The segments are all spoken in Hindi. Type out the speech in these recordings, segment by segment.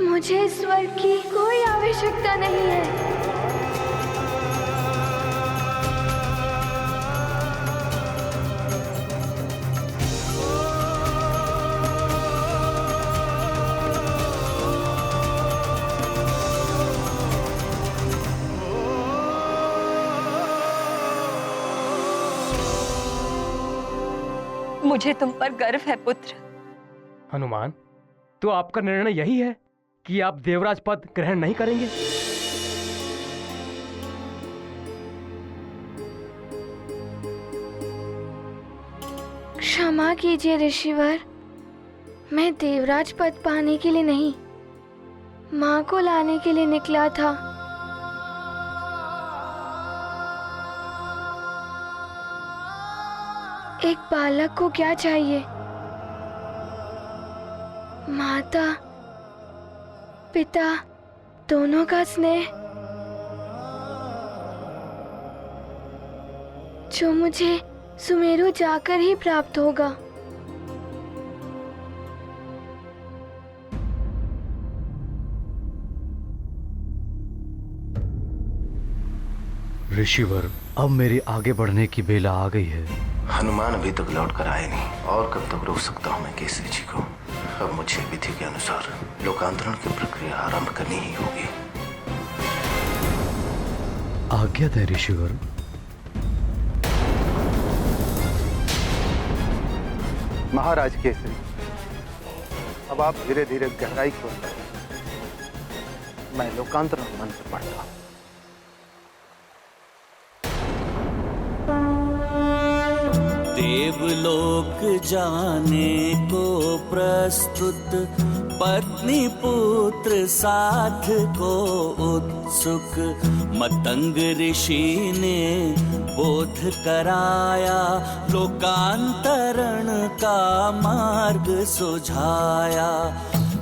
मुझे इस स्वर्ग की कोई आवश्यकता नहीं है। मुझे तुम पर गर्व है पुत्र। हनुमान, तो आपका निर्णय यही है कि आप देवराज पद ग्रहण नहीं करेंगे? क्षमा कीजिए ऋषिवर, मैं देवराज पद पाने के लिए नहीं, माँ को लाने के लिए निकला था। एक बालक को क्या चाहिए? माता पिता दोनों का स्नेह, जो मुझे सुमेरु जाकर ही प्राप्त होगा। ऋषिवर, अब मेरी आगे बढ़ने की बेला आ गई है। हनुमान अभी तक लौट कर आए नहीं, और कब तक रोक सकता हूँ मैं केसरी जी को? अब मुझे विधि के अनुसार लोकांतरण की प्रक्रिया आरंभ करनी ही होगी। आज्ञा है ऋषिवर। महाराज केसरी, अब आप धीरे धीरे गहराई की ओर बढ़ें। मैं लोकांतरण मंत्र पढ़ता हूँ। देवलोक जाने को प्रस्तुत, पत्नी पुत्र साथ को उत्सुक। मतंग ऋषि ने बोध कराया, लोकांतरण का मार्ग सुझाया।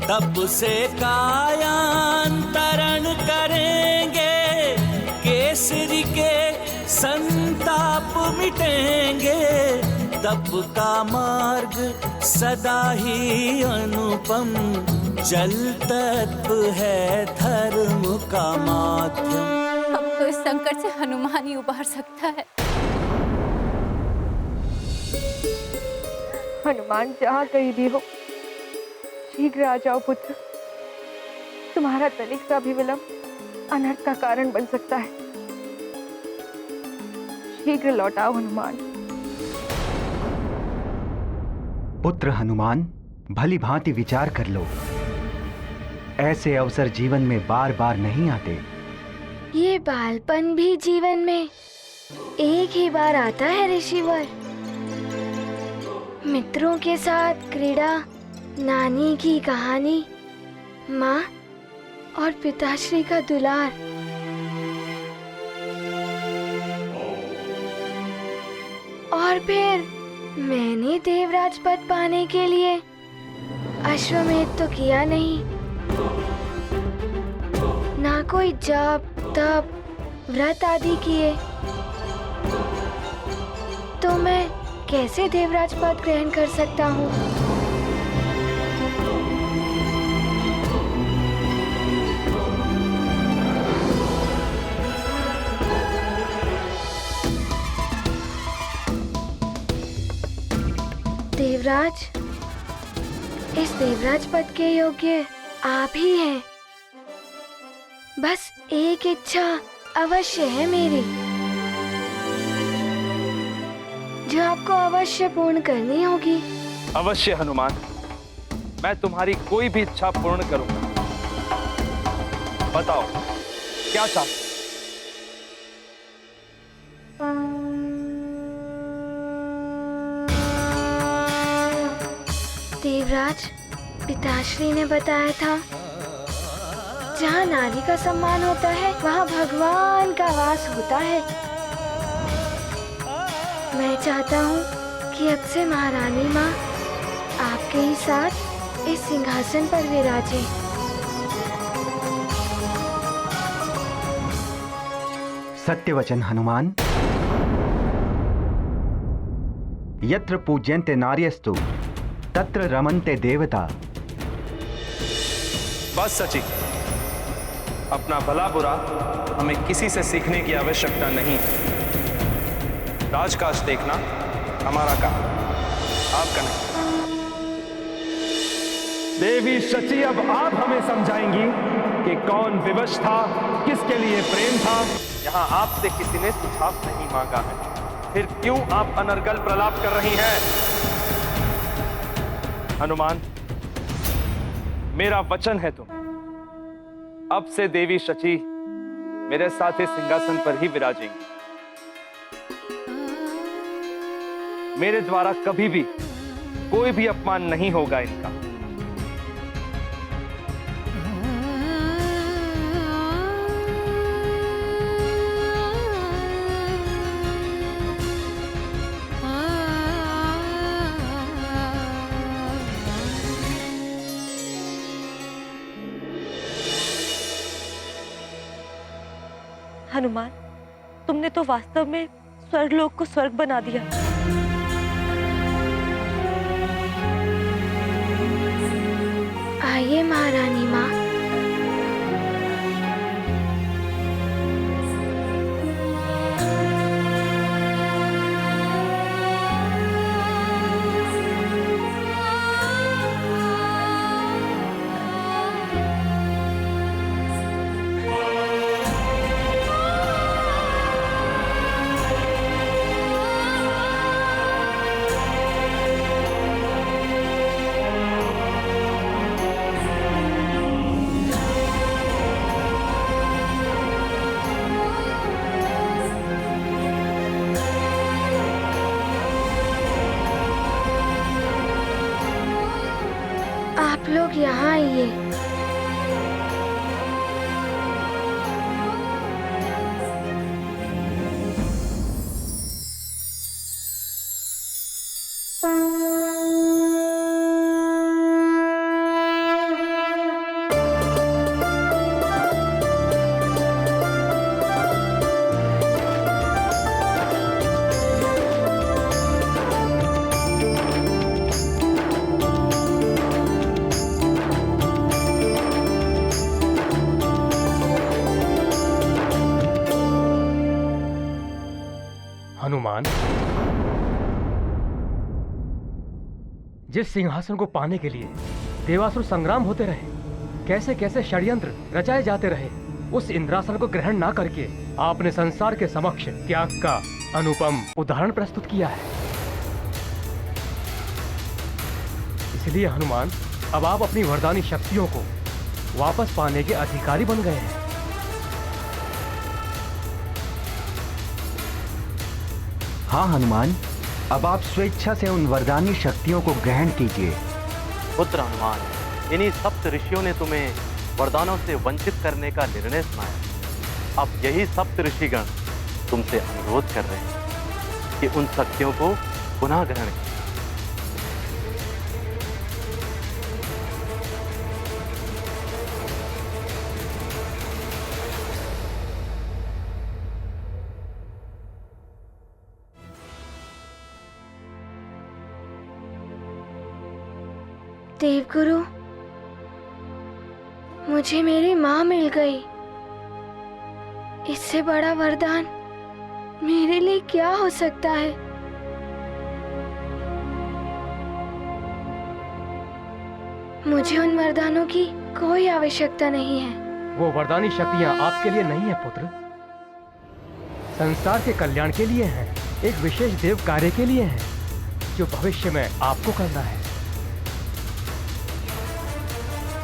तब से कायांतरण करेंगे, केसरी के संताप मिटेंगे। तप का मार्ग सदा ही अनुपम, जल तत्व है धर्म का माध्यम। अब तो इस संकट से हनुमान ही उबार सकता है। हनुमान, जहाँ कहीं भी हो, शीघ्र आ जाओ पुत्र। तुम्हारा तनिक सा भी विलंब अनर्थ का कारण बन सकता है। शीघ्र लौट आओ हनुमान। पुत्र हनुमान, भली भांति विचार कर लो। ऐसे अवसर जीवन में बार बार नहीं आते। ये बालपन भी जीवन में एक ही बार आता है ऋषिवर। मित्रों के साथ क्रीड़ा, नानी की कहानी, माँ और पिताश्री का दुलार। और फिर मैंने देवराज पद पाने के लिए अश्वमेध तो किया नहीं, ना कोई जप तप व्रत आदि किए, तो मैं कैसे देवराज पद ग्रहण कर सकता हूँ? देवराज, इस देवराज पद के योग्य आप ही हैं। बस एक इच्छा अवश्य है मेरी, जो आपको अवश्य पूर्ण करनी होगी। अवश्य हनुमान, मैं तुम्हारी कोई भी इच्छा पूर्ण करूंगा। बताओ क्या चाहते? देवराज, पिताश्री ने बताया था, जहाँ नारी का सम्मान होता है वहाँ भगवान का वास होता है। मैं चाहता हूँ कि अब से महारानी माँ आपके ही साथ इस सिंहासन पर विराजे। सत्य वचन हनुमान। यत्र पूज्यन्ते नार्यस्तु तत्र रमन्ते देवता। बस सची, अपना भला बुरा हमें किसी से सीखने की आवश्यकता नहीं है। राजकाज देखना हमारा काम, आपका नहीं। देवी शची, अब आप हमें समझाएंगी कि कौन विवश था, किसके लिए प्रेम था। यहाँ आपसे किसी ने सुझाव नहीं मांगा है, फिर क्यों आप अनर्गल प्रलाप कर रही हैं? हनुमान, मेरा वचन है तुम अब से देवी शची मेरे साथ इस सिंहासन पर ही विराजेंगी। मेरे द्वारा कभी भी कोई भी अपमान नहीं होगा इनका। हनुमान, तुमने तो वास्तव में स्वर्गलोक को स्वर्ग बना दिया। आइए महारानी माँ। आप लोग यहाँ आइए। हनुमान, जिस सिंहासन को पाने के लिए देवासुर संग्राम होते रहे, कैसे कैसे षड्यंत्र रचाए जाते रहे, उस इंद्रासन को ग्रहण ना करके आपने संसार के समक्ष त्याग का अनुपम उदाहरण प्रस्तुत किया है। इसलिए हनुमान, अब आप अपनी वरदानी शक्तियों को वापस पाने के अधिकारी बन गए हैं। हाँ हनुमान, अब आप स्वेच्छा से उन वरदानी शक्तियों को ग्रहण कीजिए। पुत्र हनुमान, इन्हीं सप्त ऋषियों ने तुम्हें वरदानों से वंचित करने का निर्णय सुनाया। अब यही सप्त ऋषिगण तुमसे अनुरोध कर रहे हैं कि उन शक्तियों को पुनः ग्रहण करें। देवगुरु, मुझे मेरी माँ मिल गई। इससे बड़ा वरदान मेरे लिए क्या हो सकता है? मुझे उन वरदानों की कोई आवश्यकता नहीं है। वो वरदानी शक्तियां आपके लिए नहीं है पुत्र, संसार के कल्याण के लिए हैं, एक विशेष देव कार्य के लिए हैं, जो भविष्य में आपको करना है।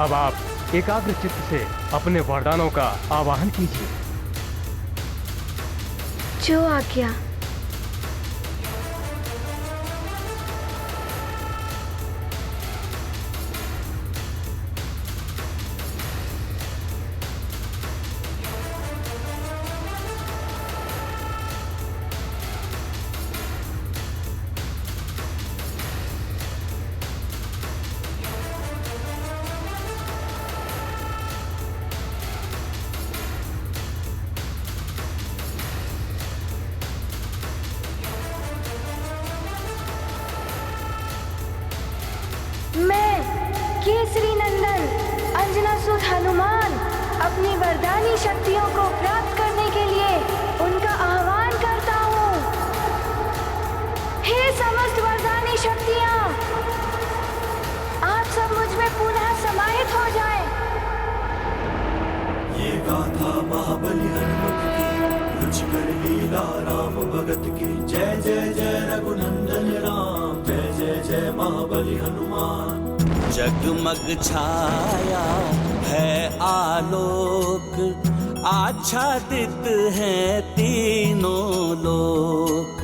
अब आप एकाग्र चित्त से अपने वरदानों का आवाहन कीजिए। जो आज्ञा। मैं केसरी नंदन अंजनासुत हनुमान अपनी वरदानी शक्तियों को प्राप्त करने के लिए उनका आह्वान करता हूँ। हे समस्त वरदानी शक्तियाँ, आप सब मुझ में पुनः समाहित हो जाएं। ये गाथा महाबली हनुमत की, रुचिकर लीला राम भगत की। जय जय जय रघुनंदन राम, जय जय जय महाबली हनुमान। जगमग छाया है आलोक, आच्छादित है तीनों लोक।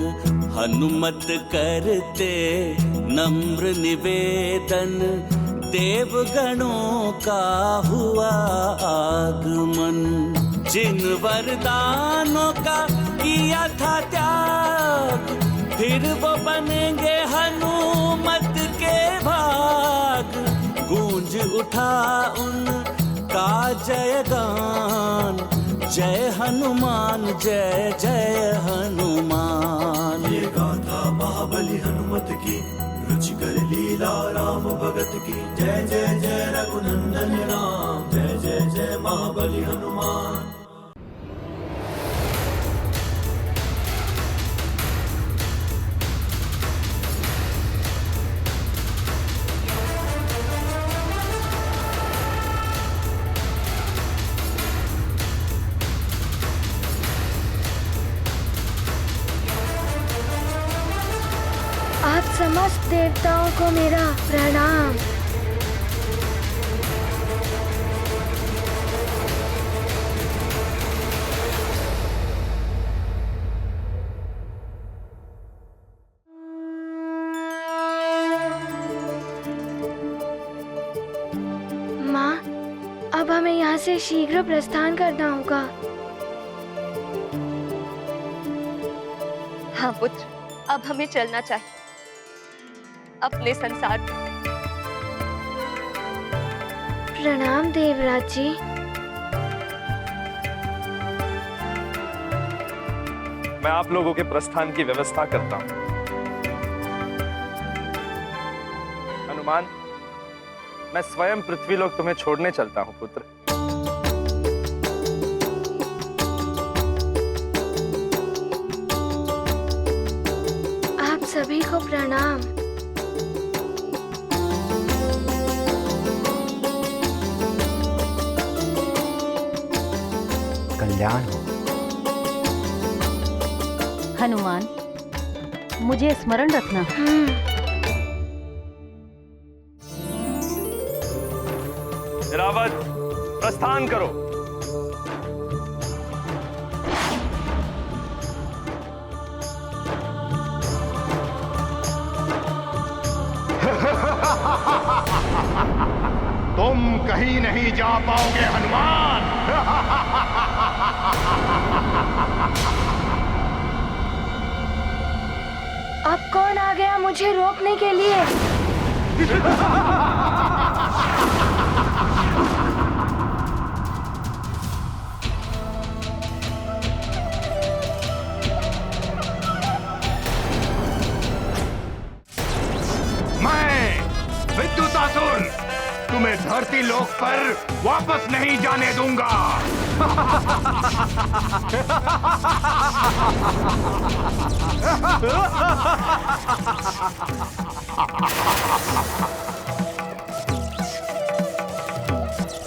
हनुमत करते नम्र निवेदन, देवगणों का हुआ आगमन। जिन वरदानों का किया था त्याग, फिर वो बनेंगे हनुमत के भाग। गूंज उठा उनका जयगान, जय हनुमान जय जय हनुमान। ये गाथा महाबली हनुमत की, रुचिकर लीला राम भगत की। जय जय जय रघुनंदन राम, जय जय जय महाबली हनुमान। आप समस्त देवताओं को मेरा प्रणाम। माँ, अब हमें यहाँ से शीघ्र प्रस्थान करना होगा। हाँ पुत्र, अब हमें चलना चाहिए अपने संसार में। प्रणाम देवराज जी। मैं आप लोगों के प्रस्थान की व्यवस्था करता हूं। हनुमान, मैं स्वयं पृथ्वीलोक तुम्हें छोड़ने चलता हूं पुत्र। आप सभी को प्रणाम। कल्याण हो। हनुमान, मुझे स्मरण रखना। रावत, प्रस्थान करो। तुम कहीं नहीं जा पाओगे हनुमान। अब कौन आ गया मुझे रोकने के लिए? विद्युतासुर, तुम्हें धरती लोक पर वापस नहीं जाने दूंगा।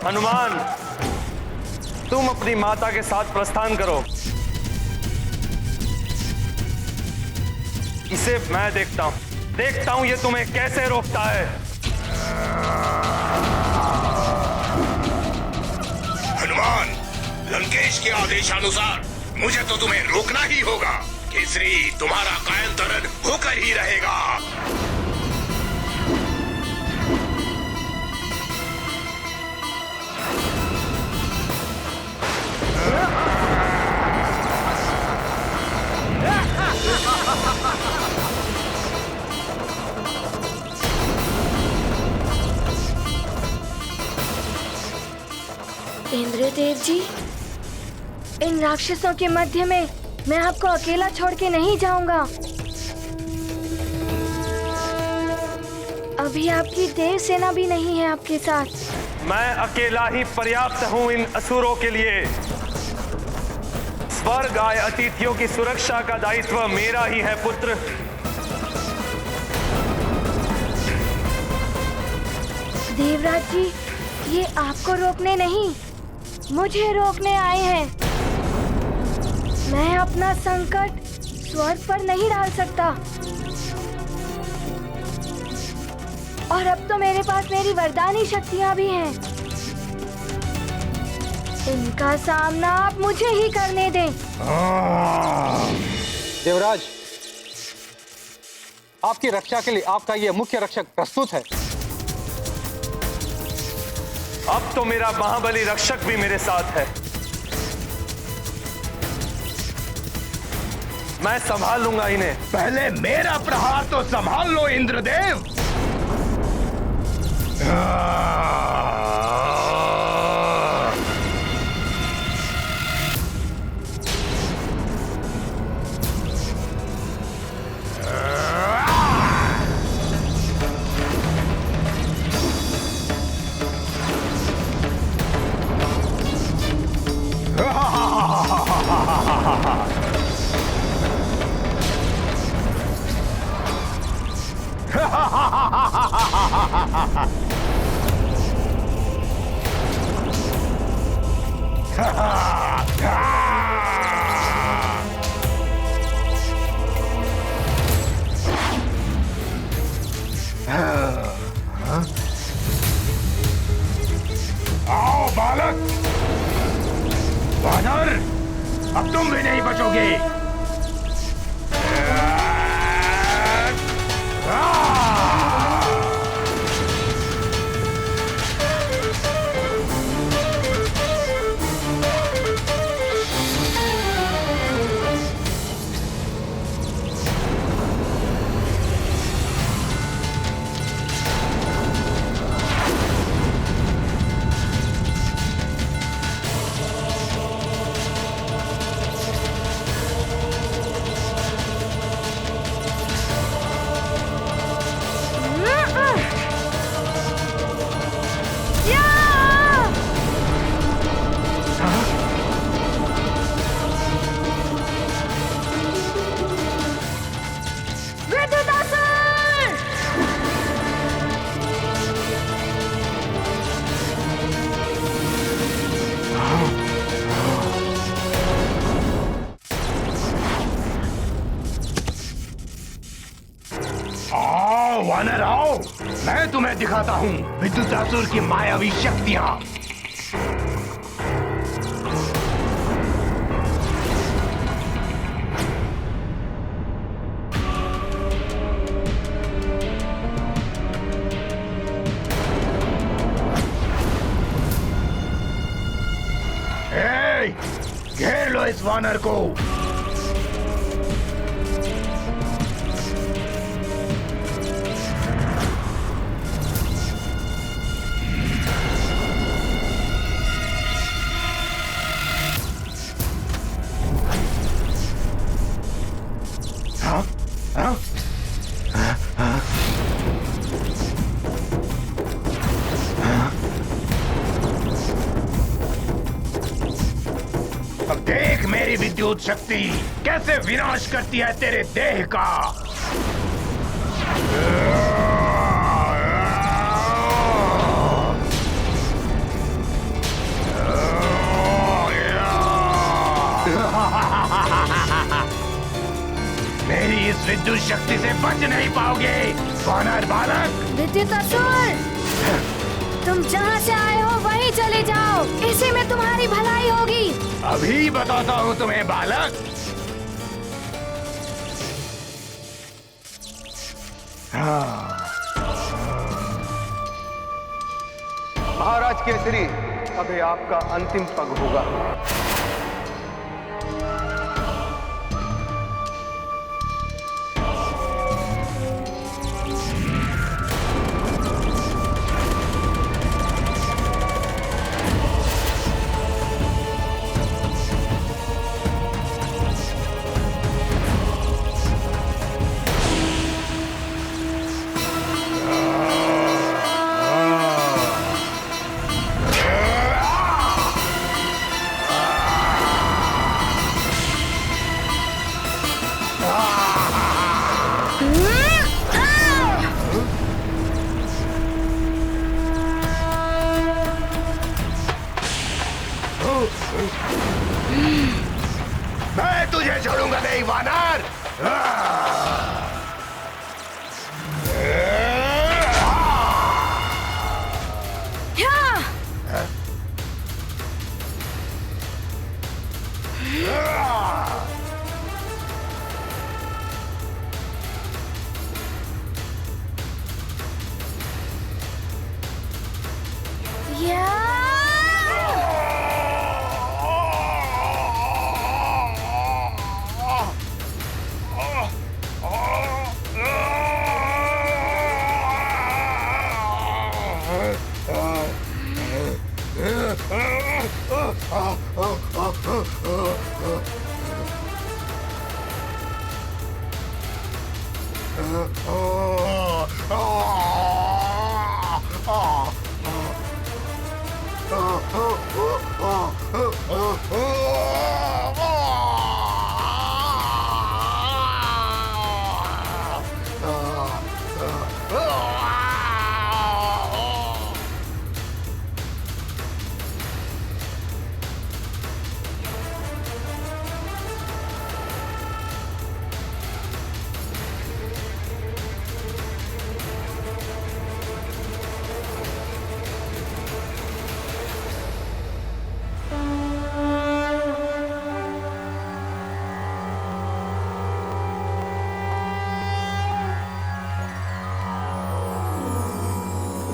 हनुमान, तुम अपनी माता के साथ प्रस्थान करो। इसे मैं देखता हूं ये तुम्हें कैसे रोकता है। हनुमान, लंकेश के आदेशानुसार मुझे तो तुम्हें रोकना ही होगा। केसरी तुम्हारा कायंतरण होकर ही रहेगा। इंद्रदेव जी, इन राक्षसों के मध्य में मैं आपको अकेला छोड़ के नहीं जाऊंगा। अभी आपकी देव सेना भी नहीं है आपके साथ। मैं अकेला ही पर्याप्त हूं इन असुरों के लिए। स्वर्ग आए अतिथियों की सुरक्षा का दायित्व मेरा ही है पुत्र। देवराज जी, ये आपको रोकने नहीं, मुझे रोकने आए हैं। मैं अपना संकट स्वर्ग पर नहीं डाल सकता, और अब तो मेरे पास मेरी वरदानी शक्तियां भी हैं। इनका सामना आप मुझे ही करने दें। देवराज, आपकी रक्षा के लिए आपका ये मुख्य रक्षक प्रस्तुत है। अब तो मेरा महाबली रक्षक भी मेरे साथ है। मैं संभाल लूंगा इन्हें। पहले मेरा प्रहार तो संभाल लो इंद्रदेव। आओ बालक, वानर, अब तुम भी नहीं बचोगे। वानर आओ, मैं तुम्हें दिखाता हूँ विद्युतासुर की मायावी शक्तियाँ। घेर लो इस वानर को। अब देख मेरी विद्युत शक्ति कैसे विनाश करती है तेरे देह का। मेरी इस विद्युत शक्ति से बच नहीं पाओगे वानर बालक। विद्युत असुर, तुम जहाँ से आए हो वहीं चले जाओ, इसी में तुम्हारी भलाई होगी। अभी बताता हूँ तुम्हें बालक। महाराज केसरी, अभी आपका अंतिम पग होगा। मैं तुझे छोड़ूंगा नहीं वानर।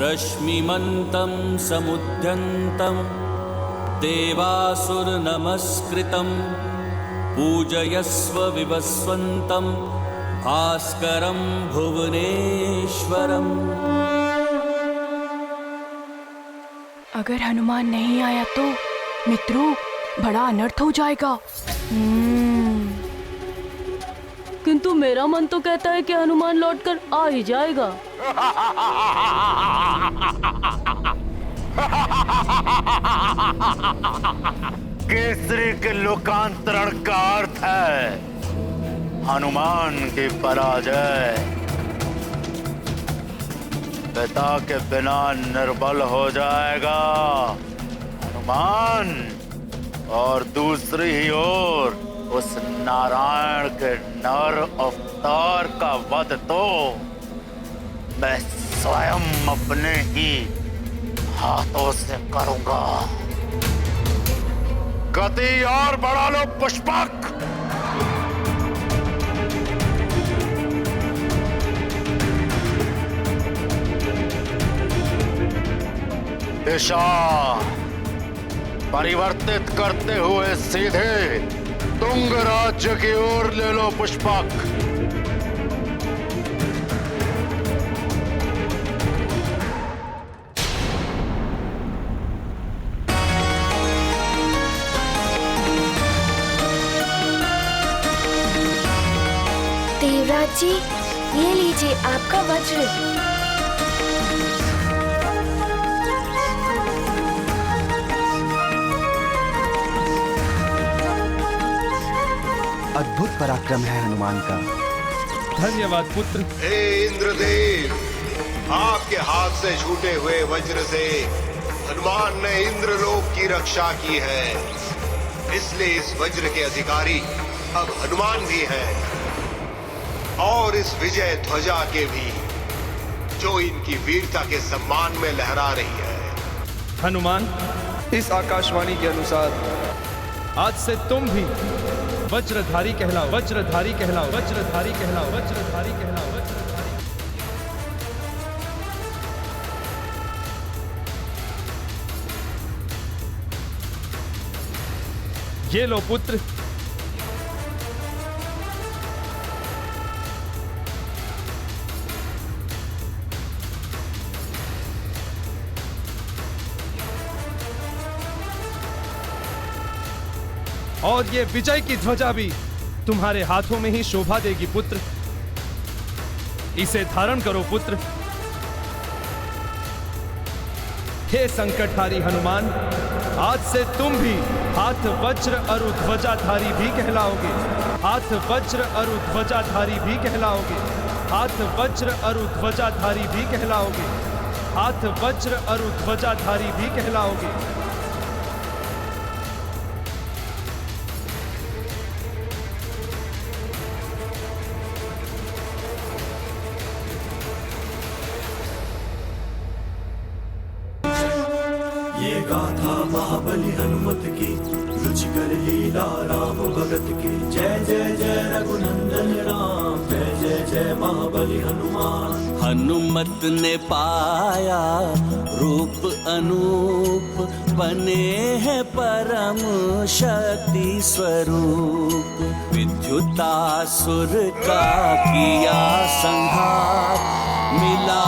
रश्मिमन्तं समुद्यन्तं देवासुरनमस्कृतं पूजयस्व विवस्वन्तं भास्करं भुवनेश्वरम्। अगर हनुमान नहीं आया तो मित्रों बड़ा अनर्थ हो जाएगा। किंतु मेरा मन तो कहता है कि हनुमान लौटकर आ ही जाएगा। केसरी के लोकांतरण का अर्थ है हनुमान की पराजय। पिता के बिना निर्बल हो जाएगा हनुमान, और दूसरी ही ओर उस नारायण के नर अवतार का वध तो मैं स्वयं अपने ही हाथों से करूंगा। गति और बढ़ा लो पुष्पक। दिशा परिवर्तित करते हुए सीधे तुंग राज्य की ओर ले लो पुष्पक। देवराज जी, ये लीजिए आपका वज्र। अद्भुत पराक्रम है हनुमान का। धन्यवाद पुत्र। हे इंद्रदेव, आपके हाथ से छूटे हुए वज्र से हनुमान ने इंद्रलोक की रक्षा की है, इसलिए इस वज्र के अधिकारी अब हनुमान भी हैं, और इस विजय ध्वजा के भी, जो इनकी वीरता के सम्मान में लहरा रही है। हनुमान, इस आकाशवाणी के अनुसार आज से तुम भी वज्रधारी कहलाओ, वज्रधारी कहलाओ, वज्रधारी कहलाओ, वज्रधारी कहलाओ, वज्रधारी। ये लो पुत्र, और ये विजय की ध्वजा भी तुम्हारे हाथों में ही शोभा देगी पुत्र। इसे धारण करो पुत्र। हे संकटहारी हनुमान, आज से तुम भी हाथ वज्र अरु ध्वजाधारी भी कहलाओगे। हाथ वज्र अरु ध्वजाधारी भी कहलाओगे। हाथ वज्र अरु ध्वजाधारी भी कहलाओगे। हाथ वज्र अरु ध्वजाधारी भी कहलाओगे। गाथा महाबली हनुमत की, रुचिकर लीला राम भगत की। जय जय जय रघुनंदन राम, जय जय जय महाबली हनुमान। हनुमत ने पाया रूप अनूप, बने हैं परम शक्ति स्वरूप। विद्युतासुर का किया संहार, मिला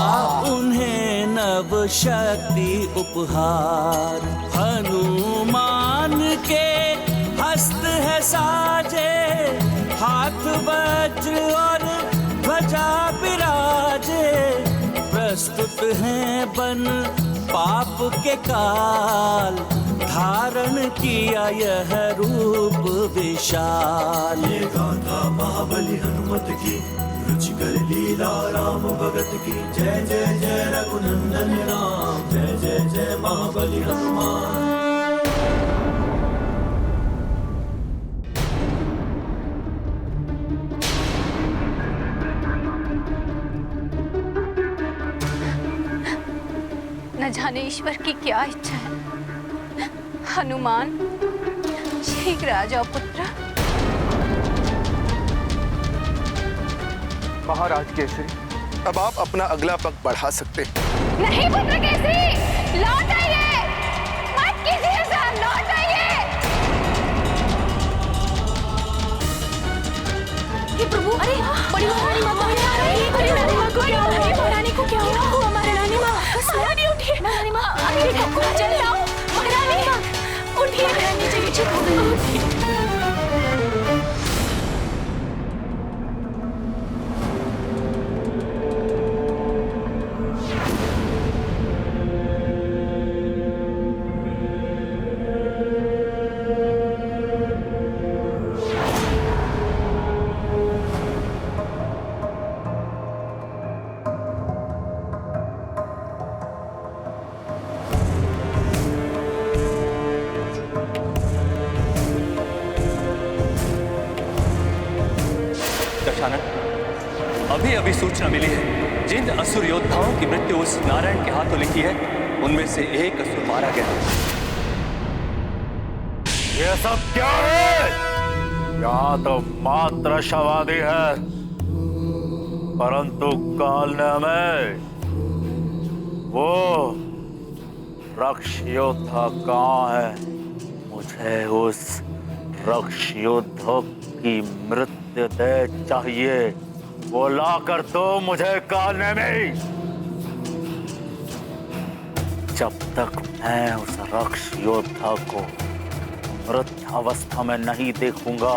उन्हें नव शक्ति उपहार। हनुमान के हस्त है साजे, हाथ वज्र और ध्वजा विराजे। प्रस्तुत हैं बन पाप के काल, धारण किया यह रूप विशाल। ये गाथा महाबली हनुमत की, रुचिकर लीला राम भगत की। जय जय जय रघुनंदन राम, जय जय जय महाबली हनुमान। न जाने ईश्वर की क्या इच्छा है। हनुमान, शीघ्र आ जाओ पुत्र। महाराज केसरी, अब आप अपना अगला पग बढ़ा सकते हैं। नहीं पुत्र केसरी, लौट आइए, मत कीजिए ऐसा, लौट आइए। हे प्रभु, अरे बड़ी महारानी माँ, बड़ी रानी माँ को क्या हुआ? महारानी को क्या हुआ? महारानी माँ, महारानी उठिए। महारानी माँ, अरे जल्दी आओ। महारानी माँ, उठिए। महारानी जी ठीक हो गई। अभी अभी सूचना मिली है, जिन असुर योद्धाओं की मृत्यु उस नारायण के हाथों लिखी है, उनमें से एक असुर मारा गया। ये सब क्या है? यहाँ तो मात्र शवादी है, परंतु काल ने हमें वो रक्ष योद्धा कहाँ है? मुझे उस रक्ष योद्धा की मृत्यु दे चाहिए। वो लाकर दो मुझे कालने में। जब तक मैं उस रक्ष योद्धा को मृत अवस्था में नहीं देखूंगा,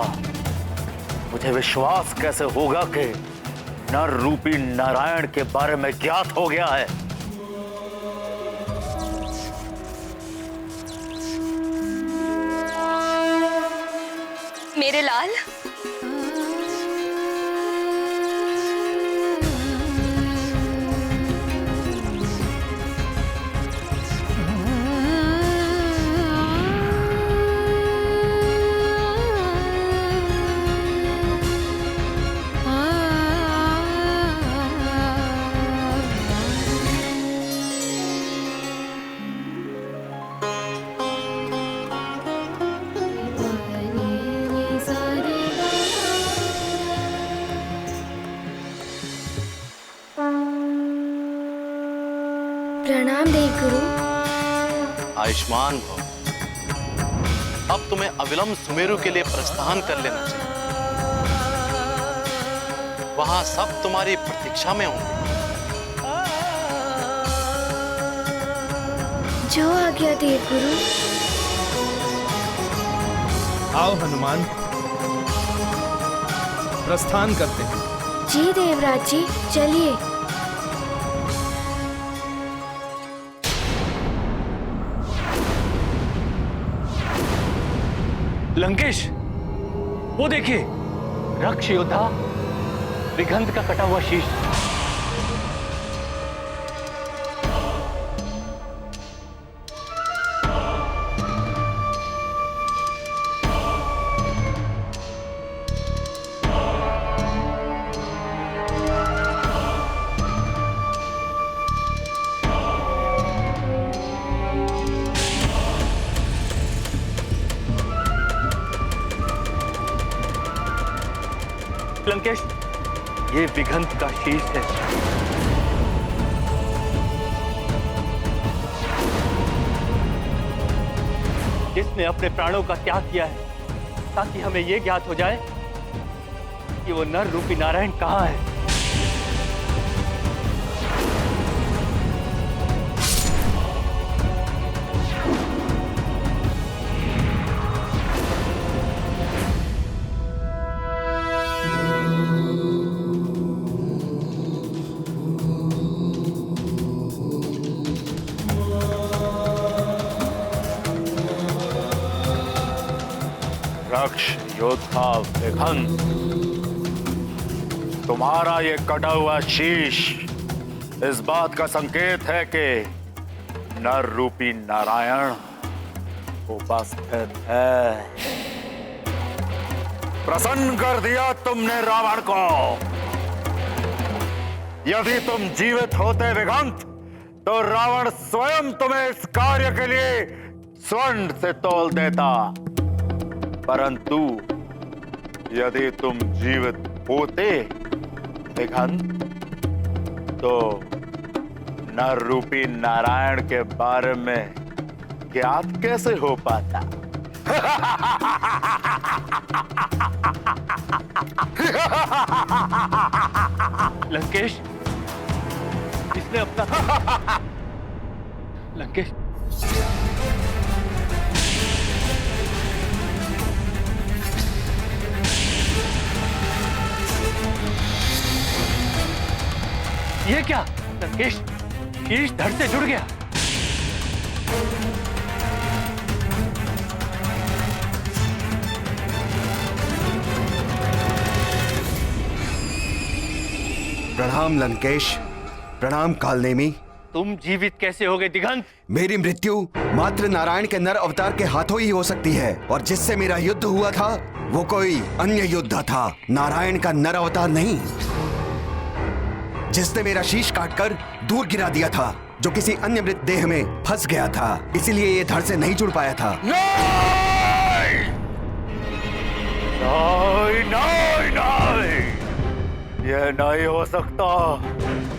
मुझे विश्वास कैसे होगा कि नर रूपी नारायण के बारे में ज्ञात हो गया है। मेरे लाल, प्रणाम देवगुरु। आयुष्मान भव। अब तुम्हें अविलंब सुमेरु के लिए प्रस्थान कर लेना चाहिए। वहां सब तुम्हारी प्रतीक्षा में होंगे। जो आज्ञा देवगुरु। आओ हनुमान, प्रस्थान करते हैं। जी देवराज जी, चलिए। लंकेश, वो देखिए, रक्ष योद्धा विगंध का कटा हुआ शीश। लंकेश, ये विघंत का शीश है। जिसने अपने प्राणों का त्याग किया है ताकि हमें ये ज्ञात हो जाए कि वो नर रूपी नारायण कहाँ है। रक्ष योद्धा विघंत, तुम्हारा ये कटा हुआ शीश इस बात का संकेत है कि नर रूपी नारायण उपस्थित है। प्रसन्न कर दिया तुमने रावण को। यदि तुम जीवित होते विघंत, तो रावण स्वयं तुम्हें इस कार्य के लिए स्वर्ण से तोल देता। परंतु यदि तुम जीवित होते विघंत, तो नर रूपी नारायण के बारे में ज्ञात कैसे हो पाता? लंकेश, इसने अपना लंकेश, ये क्या? लंकेश, शीश धड़ से जुड़ गया। प्रणाम लंकेश, प्रणाम कालनेमी। तुम जीवित कैसे हो गए दिगंत? मेरी मृत्यु मात्र नारायण के नर अवतार के हाथों ही हो सकती है, और जिससे मेरा युद्ध हुआ था वो कोई अन्य योद्धा था, नारायण का नर अवतार नहीं, जिसने मेरा शीश काटकर दूर गिरा दिया था, जो किसी अन्य मृत देह में फंस गया था, इसीलिए ये धड़ से नहीं जुड़ पाया था। नहीं! नहीं, नहीं, नहीं! यह नहीं हो सकता।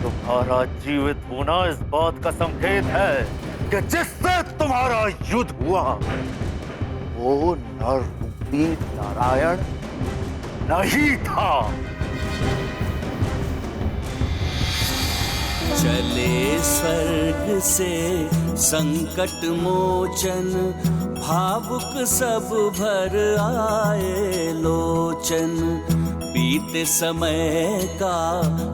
तुम्हारा जीवित होना इस बात का संकेत है कि जिससे तुम्हारा युद्ध हुआ वो नर रूपी नारायण नहीं था। चले स्वर्ग से संकट मोचन, भावुक सब भर आए लोचन, बीते समय का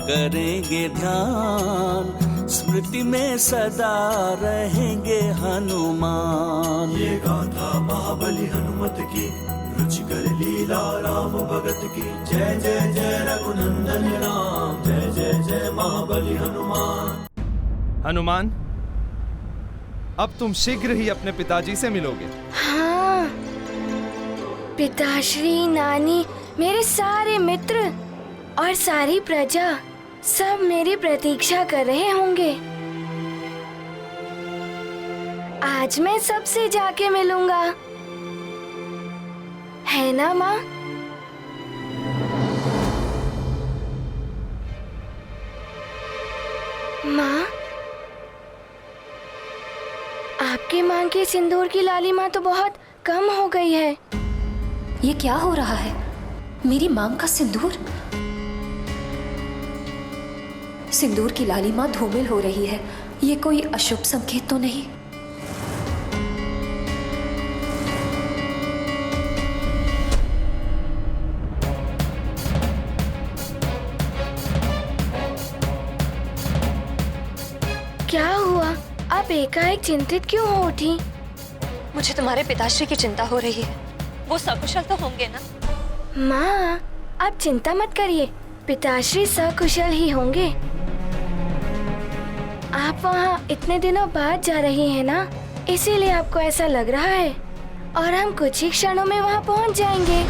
करेंगे ध्यान, स्मृति में सदा रहेंगे हनुमान। ये गाथा महाबली हनुमत की, रुचिकर लीला राम भगत की। जय जय जय रघुनंदन राम, जय जय जय महाबली हनुमान। हनुमान, अब तुम शीघ्र ही अपने पिताजी से मिलोगे। हाँ, पिताश्री, नानी, मेरे सारे मित्र और सारी प्रजा सब मेरी प्रतीक्षा कर रहे होंगे। आज मैं सबसे जाके मिलूंगा, है ना माँ? माँ, आपकी माँ की सिंदूर की लालिमा तो बहुत कम हो गई है। ये क्या हो रहा है? मेरी मांग का सिंदूर? सिंदूर की लालिमा धूमिल हो रही है। ये कोई अशुभ संकेत तो नहीं? क्या हुआ? आप एकाएक चिंतित क्यों हो उठी? मुझे तुम्हारे पिताश्री की चिंता हो रही है। वो सकुशल तो होंगे ना? माँ, आप चिंता मत करिए, पिताश्री सकुशल ही होंगे। आप वहाँ इतने दिनों बाद जा रही हैं ना, इसीलिए आपको ऐसा लग रहा है, और हम कुछ ही क्षणों में वहाँ पहुँच जाएंगे।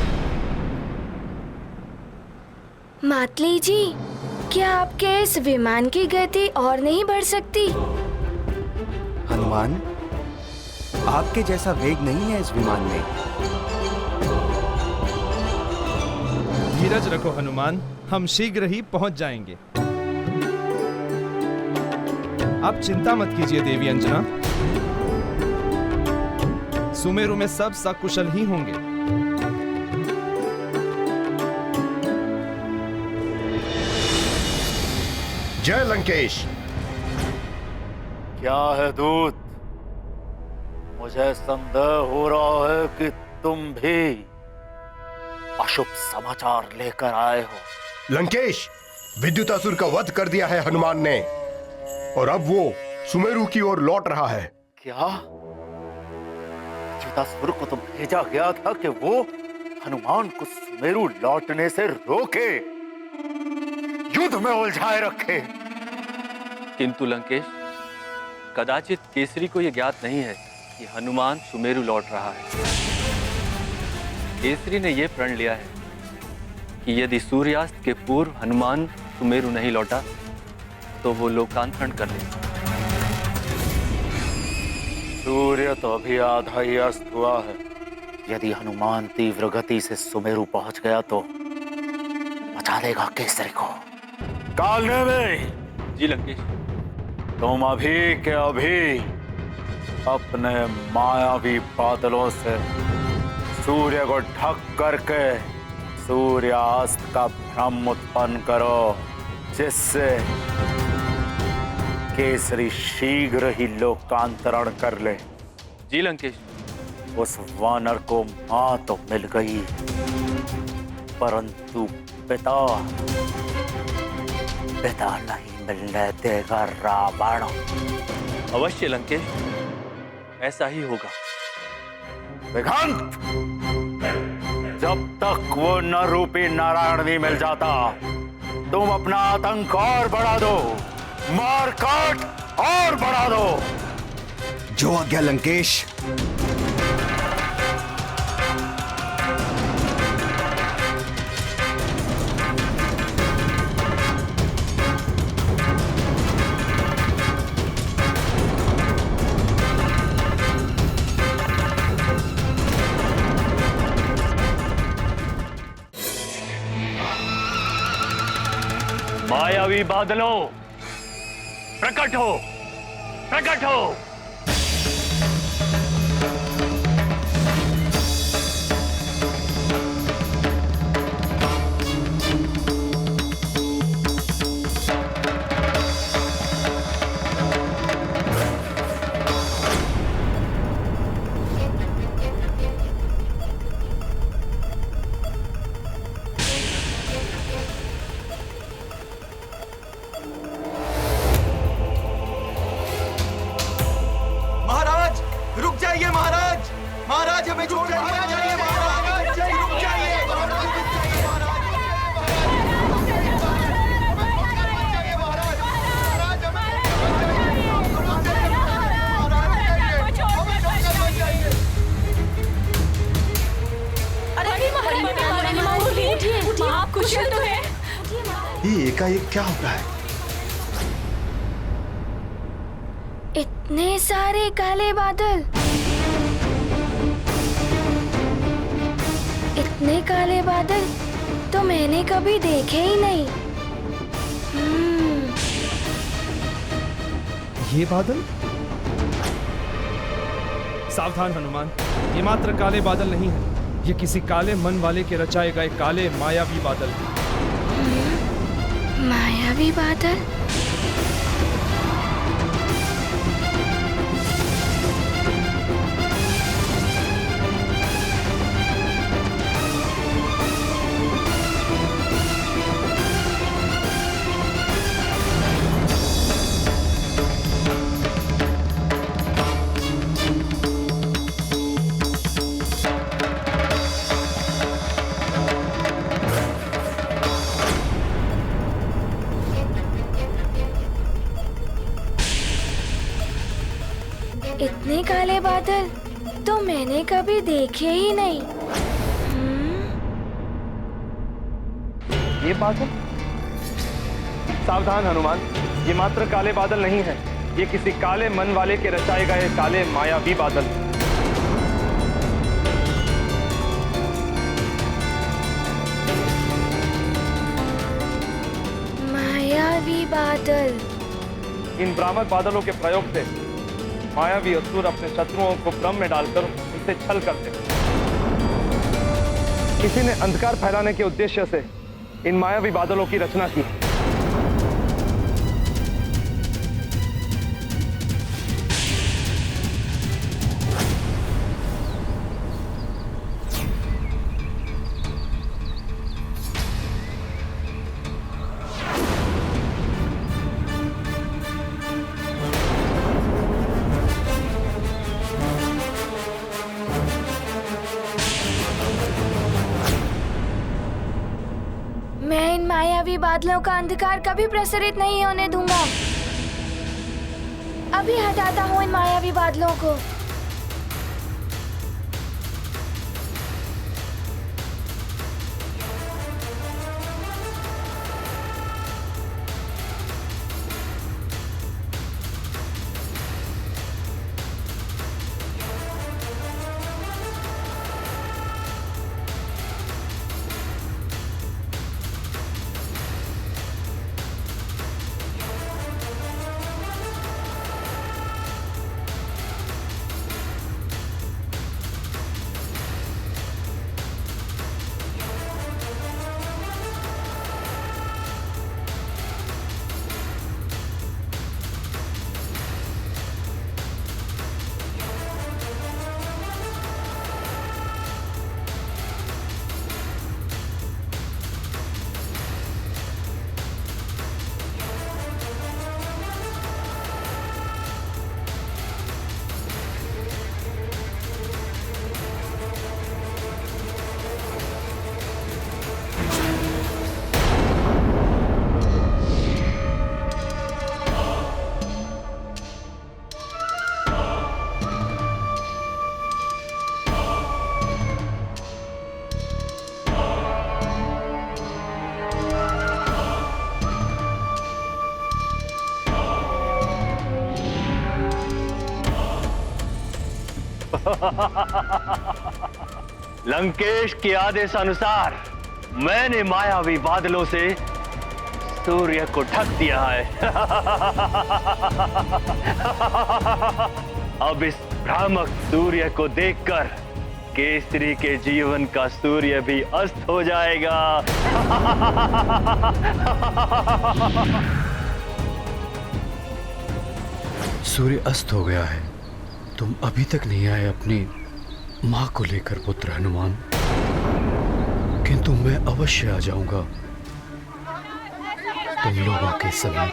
मातली जी, क्या आपके इस विमान की गति और नहीं बढ़ सकती? हनुमान, आपके जैसा वेग नहीं है इस विमान में। धीरज रखो हनुमान, हम शीघ्र ही पहुंच जाएंगे। आप चिंता मत कीजिए देवी अंजना, सुमेरु में सब सकुशल ही होंगे। जय लंकेश। क्या है दूत? मुझे संदेह हो रहा है कि तुम भी अशुभ समाचार लेकर आए हो। लंकेश, विद्युतासुर का वध कर दिया है हनुमान ने और अब वो सुमेरु की ओर लौट रहा है। क्या विद्युतासुर को तो भेजा गया था कि वो हनुमान को सुमेरु लौटने से रोके, युद्ध में उलझाए रखे। किंतु लंकेश, कदाचित केसरी को यह ज्ञात नहीं है कि हनुमान सुमेरु लौट रहा है। केसरी ने यह प्रण लिया है कि यदि सूर्यास्त के पूर्व हनुमान सुमेरु नहीं लौटा तो वो लोकांतरण कर लेगा। सूर्य तो अभी आधा ही अस्त हुआ है। यदि हनुमान तीव्र गति से सुमेरु पहुंच गया तो बचा देगा केसरी को। कालने में जी लंकेश, तुम अभी के अभी अपने मायावी बादलों से सूर्य को ढक करके सूर्यास्त का भ्रम उत्पन्न करो, जिससे केसरी शीघ्र ही लोकांतरण कर ले। जी लंकेश। उस वानर को मां तो मिल गई, परंतु पिता नहीं मिलने देगा रावण। अवश्य लंकेश, ऐसा ही होगा। विघंत, जब तक वो न रूपी नारायण नहीं मिल जाता तुम अपना आतंक और बढ़ा दो, मार काट और बढ़ा दो। जो आज्ञा लंकेश। मायावी बादलों, प्रकट हो, प्रकट हो। एकाएक क्या हो रहा है? इतने सारे काले बादल, इतने काले बादल तो मैंने कभी देखे ही नहीं। ये बादल? सावधान हनुमान, ये मात्र काले बादल नहीं है, ये किसी काले मन वाले के रचाए गए काले मायावी बादल हैं। मायावी बादल? इतने काले बादल तो मैंने कभी देखे ही नहीं। ये बादल? सावधान हनुमान, ये मात्र काले बादल नहीं है, ये किसी काले मन वाले के रचाए गए काले मायावी बादल। मायावी बादल। इन भ्रामक बादलों के प्रयोग से मायावी असुर अपने शत्रुओं को भ्रम में डालकर उनसे छल करते हैं। किसी ने अंधकार फैलाने के उद्देश्य से इन मायावी बादलों की रचना की। मैं इन मायावी बादलों का अंधकार कभी प्रसरित नहीं होने दूंगा। अभी हटाता हूँ इन मायावी बादलों को। लंकेश के आदेशानुसार मैंने मायावी बादलों से सूर्य को ढक दिया है। अब इस भ्रामक सूर्य को देखकर केसरी के जीवन का सूर्य भी अस्त हो जाएगा। सूर्य अस्त हो गया है। तुम अभी तक नहीं आए अपनी मां को लेकर पुत्र हनुमान, किंतु मैं अवश्य आ जाऊंगा तुम लोगों के समीप।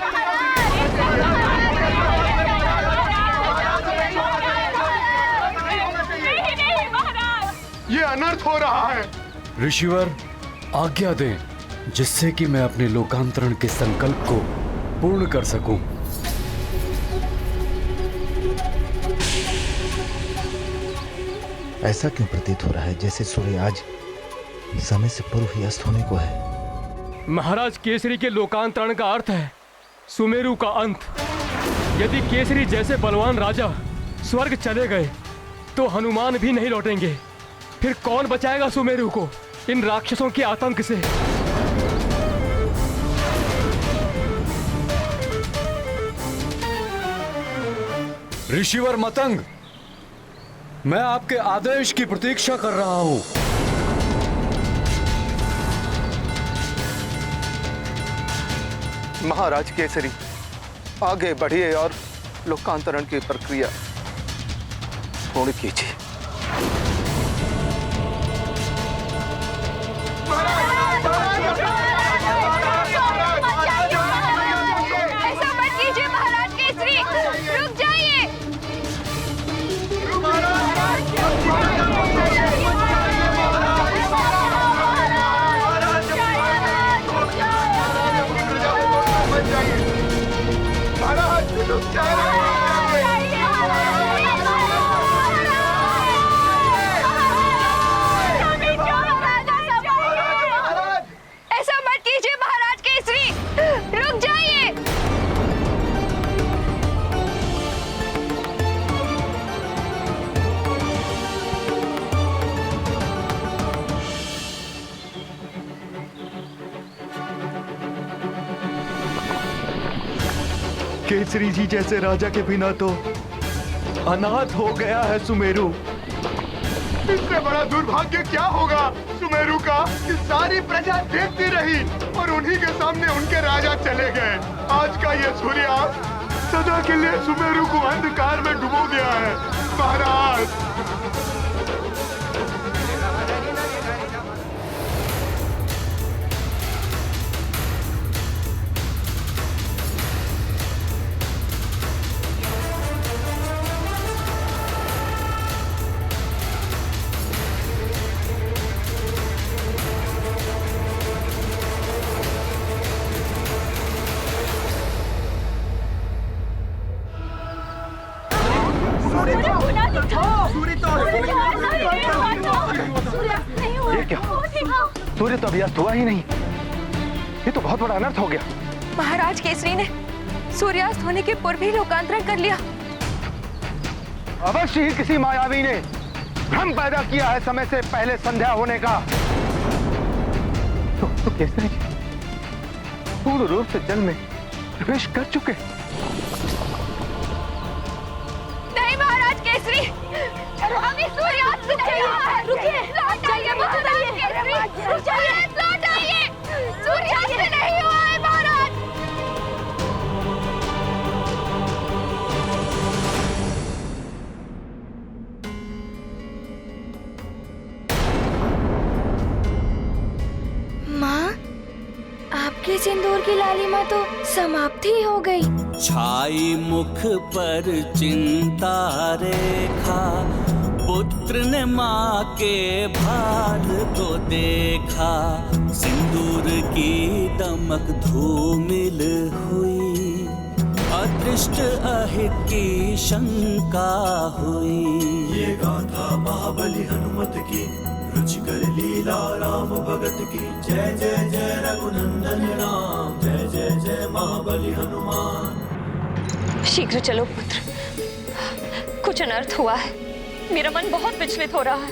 ये अनर्थ हो रहा है। ऋषिवर आज्ञा दें, जिससे कि मैं अपने लोकांतरण के संकल्प को पूर्ण कर सकूं। ऐसा क्यों प्रतीत हो रहा है जैसे सूर्य आज समय से पूर्व ही अस्त होने को है? महाराज, केसरी के लोकांतरण का अर्थ है सुमेरु का अंत। यदि केसरी जैसे बलवान राजा स्वर्ग चले गए तो हनुमान भी नहीं लौटेंगे। फिर कौन बचाएगा सुमेरु को इन राक्षसों के आतंक से? ऋषिवर मतंग, मैं आपके आदेश की प्रतीक्षा कर रहा हूं। महाराज केसरी, आगे बढ़िए और लोकांतरण की प्रक्रिया पूर्ण कीजिए। ऐसा मत कीजिए महाराज केसरी, रुक जाइए। केसरी जी जैसे राजा के बिना तो अनाथ हो गया है सुमेरु। इससे बड़ा दुर्भाग्य क्या होगा सुमेरु का कि सारी प्रजा देखती रही और उन्हीं के सामने उनके राजा चले गए। आज का ये सूर्यास्त सदा के लिए सुमेरु को अंधकार में डुबो दिया है महाराज। ये क्या? सूर्य तो अभी अस्त हुआ ही नहीं। ये तो बहुत बड़ा अनर्थ हो गया। महाराज केसरी ने सूर्यास्त होने के पूर्व ही लोकांतरण कर लिया। अवश्य ही किसी मायावी ने भ्रम पैदा किया है समय से पहले संध्या होने का। तो केसरी जी पूर्ण रूप से जल में प्रवेश कर चुके। नहीं महाराज केसरी, अभी सूर्यास्त नहीं हुआ है। रुकिए, लौट आइए महाराज केसरी, रुक जाइए, लौट आइए। सूर्यास्त नहीं हुआ है महाराज। माँ, आपके सिंदूर की लालिमा तो समाप्ति हो गई। छाई मुख पर चिंता रेखा, पुत्र ने माँ के भाल को देखा। सिंदूर की दमक धूमिल हुई, अदृष्ट अहित की शंका हुई। ये गाथा महाबली हनुमत की, रुचिकर लीला राम भगत की। जय जय जय रघुनंदन राम, जय जय जय महाबली हनुमान। शीघ्र चलो पुत्र, कुछ अनर्थ हुआ है। मेरा मन बहुत विचलित हो रहा है।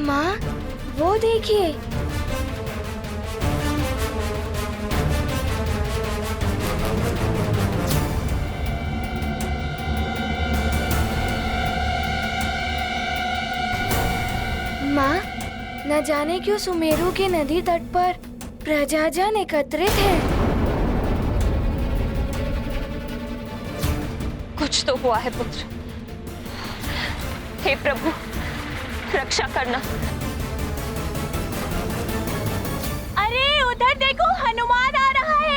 माँ, वो देखिए। माँ, न जाने क्यों सुमेरु के नदी तट पर प्रजाजन एकत्रित है। कुछ तो हुआ है पुत्र। हे प्रभु, रक्षा करना। अरे उधर देखो, हनुमान आ रहा है।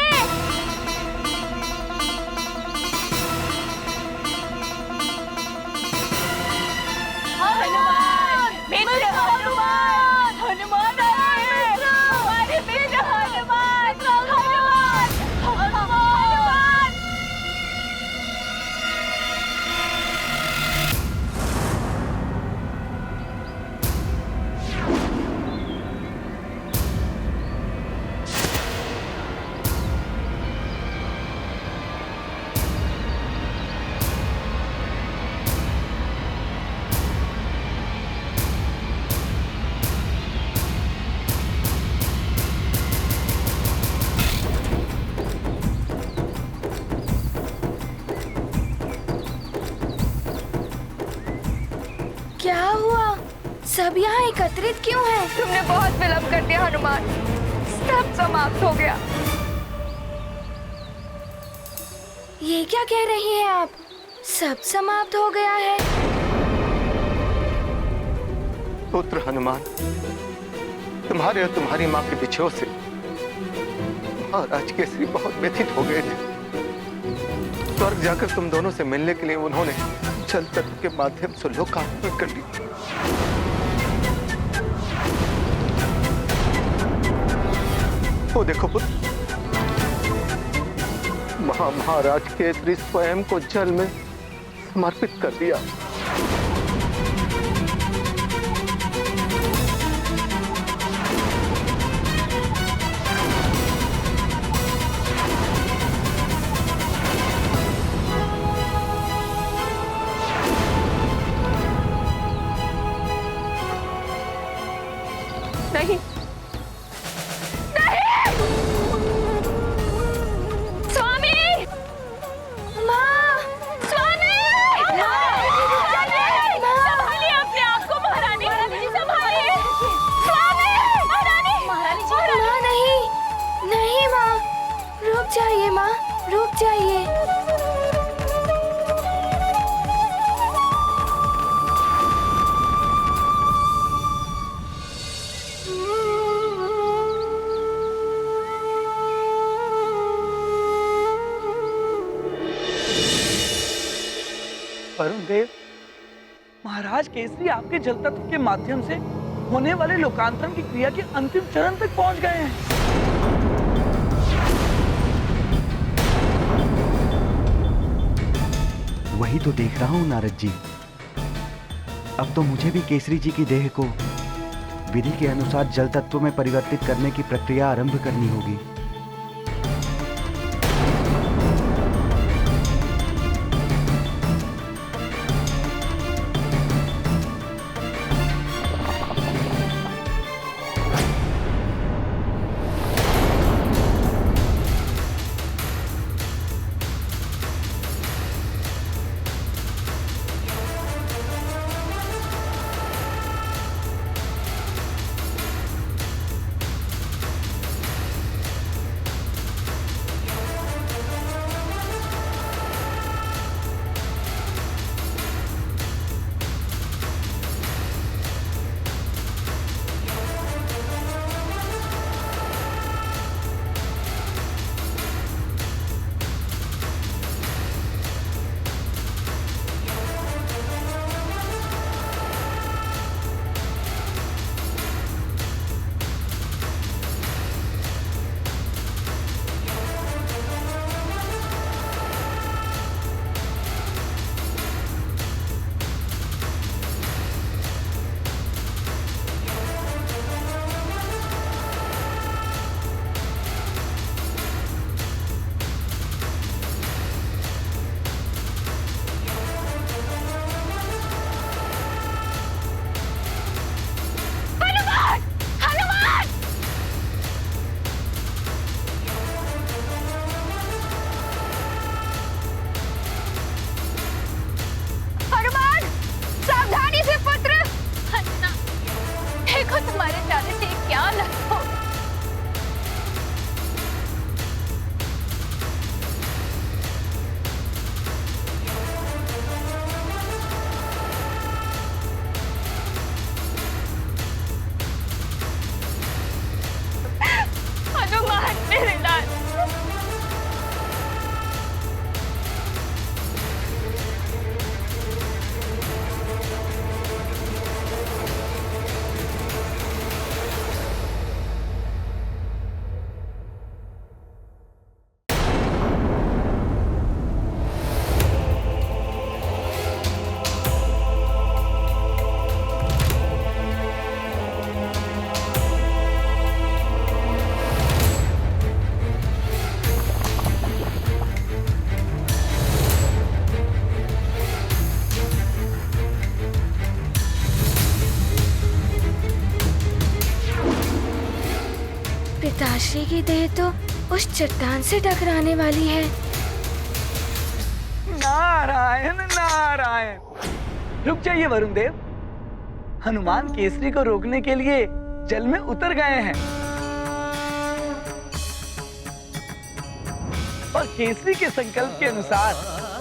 हनुमान, मित्र हनुमान, हनुमान आ रहे हैं। हमारे मित्र हनुमान, हनुमान, हनुमान। क्या हुआ? सब यहाँ एकत्रित क्यों हैं? तुमने बहुत विलंब कर दिया हनुमान, सब समाप्त हो गया। ये क्या कह रही हैं आप? सब समाप्त हो गया है? पुत्र हनुमान, तुम्हारे और तुम्हारी माँ के बिछोह से महाराज केसरी बहुत व्यथित हो गए थे। स्वर्ग जाकर तुम दोनों से मिलने के लिए उन्होंने जल तत्व के माध्यम से लोकार्पण कर ली। वो देखो पुत्र, महाराज केसरी स्वयं को जल में समर्पित कर दिया। नहीं स्वामी, माँ, स्वामी, संभालिए अपने आप को महारानी, संभालिए स्वामी, महारानी, माँ नहीं, नहीं माँ, रुक जाइए माँ, रुक जाइए। वरुण देव, महाराज केसरी आपके जल तत्व के माध्यम से होने वाले लोकांतरण की क्रिया के अंतिम चरण तक पहुंच गए हैं। वही तो देख रहा हूँ नारद जी। अब तो मुझे भी केसरी जी की देह को विधि के अनुसार जल तत्व में परिवर्तित करने की प्रक्रिया आरंभ करनी होगी। पिताश्री की देह तो उस चट्टान से टकराने वाली है। नारायण नारायण। रुक जाइए वरुण देव, हनुमान केसरी को रोकने के लिए जल में उतर गए हैं और केसरी के संकल्प के अनुसार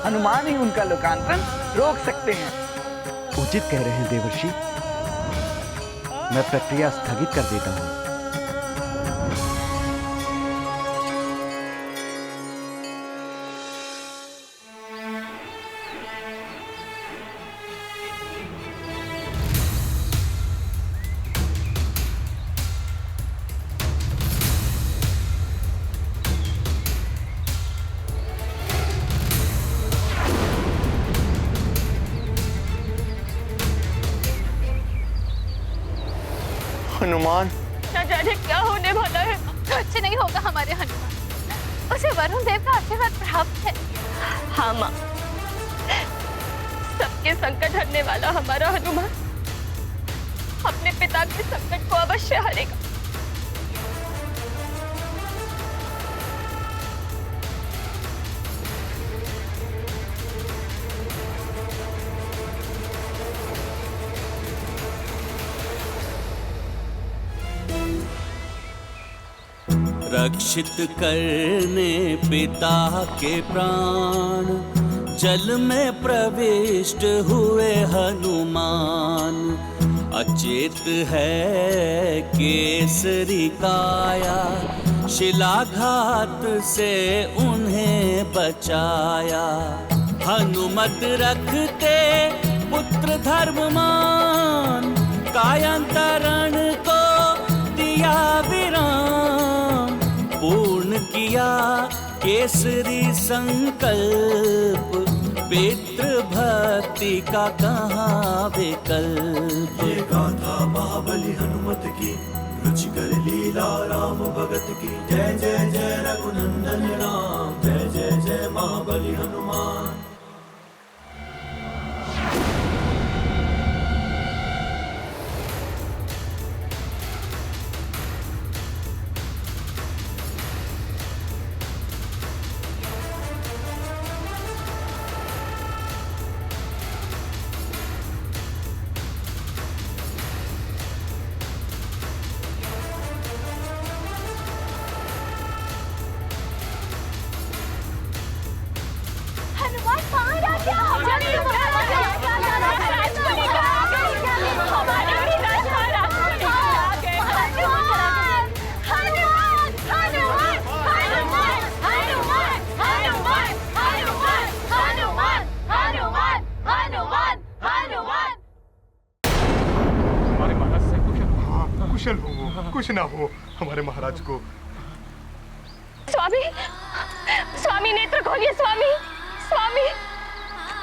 हनुमान ही उनका लोकांतरण रोक सकते हैं। उचित कह रहे हैं देवर्षि, मैं प्रक्रिया स्थगित कर देता हूँ। हनुमान, न जाने क्या होने वाला है। कुछ नहीं होगा हमारे हनुमान, उसे वरुण देव का आशीर्वाद प्राप्त है। हाँ माँ, सबके संकट हरने वाला हमारा हनुमान अपने पिता के संकट को अवश्य हरेगा। रक्षित करने पिता के प्राण जल में प्रविष्ट हुए हनुमान। अचेत है केसरी काया, शिलाघात से उन्हें बचाया। हनुमत रखते पुत्र धर्ममान, कायांतरण को दिया विराम। पूर्ण किया केसरी संकल्प, पितृ भक्ति का कहाँ विकल्प। ये गाथा महाबली हनुमत की, रुचिकर लीला राम भगत की। जय जय जय रघुनंदन राम, जय जय जय महाबली हनुमान। कुशल हो, कुछ ना हो हमारे महाराज को। स्वामी, स्वामी नेत्र खोलिए स्वामी, स्वामी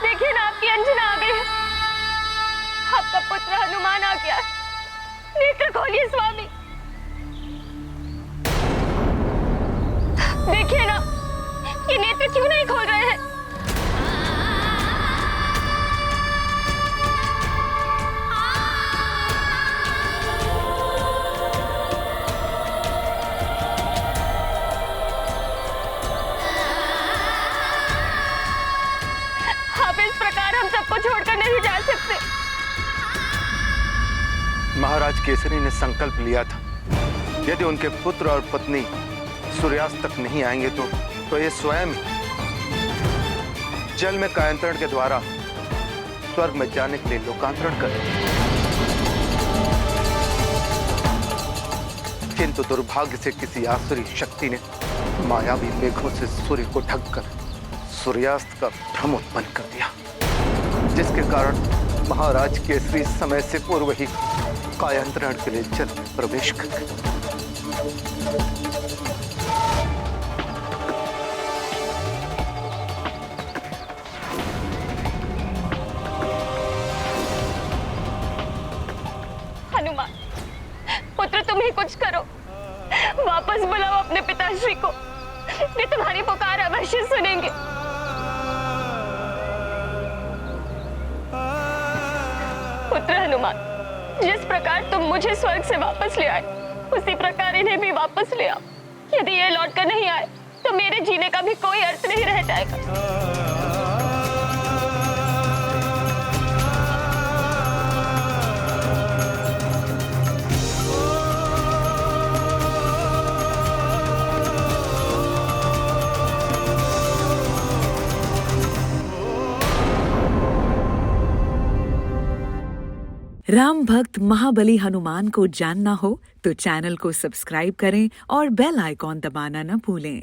देखिए ना आपकी अंजना आ गई है। आपका पुत्र हनुमान आ गया है, नेत्र खोलिए स्वामी। देखिए ना ये नेत्र क्यों नहीं खोल रहे हैं। छोड़कर नहीं जा सकते। महाराज केसरी ने संकल्प लिया था, यदि उनके पुत्र और पत्नी सूर्यास्त तक नहीं आएंगे तो ये स्वयं जल में कायांतरण के द्वारा स्वर्ग में जाने के लिए लोकांतरण करें। किंतु दुर्भाग्य से किसी आसुरी शक्ति ने मायावी मेघों से सूर्य को ढककर सूर्यास्त का भ्रम उत्पन्न कर दिया, जिसके कारण महाराज केसरी समय से पूर्व ही कायांतरण के लिए जल में प्रवेश कर गए। हनुमान पुत्र तुम ही कुछ करो, वापस बुलाओ अपने पिताश्री को, वे तुम्हारी पुकार अवश्य सुनेंगे। पुत्र हनुमान, जिस प्रकार तुम मुझे स्वर्ग से वापस ले आए, उसी प्रकार इन्हें भी वापस ले आओ। यदि ये लौटकर नहीं आए तो मेरे जीने का भी कोई अर्थ नहीं रह जाएगा। राम भक्त महाबली हनुमान को जानना हो तो चैनल को सब्सक्राइब करें और बेल आइकॉन दबाना न भूलें।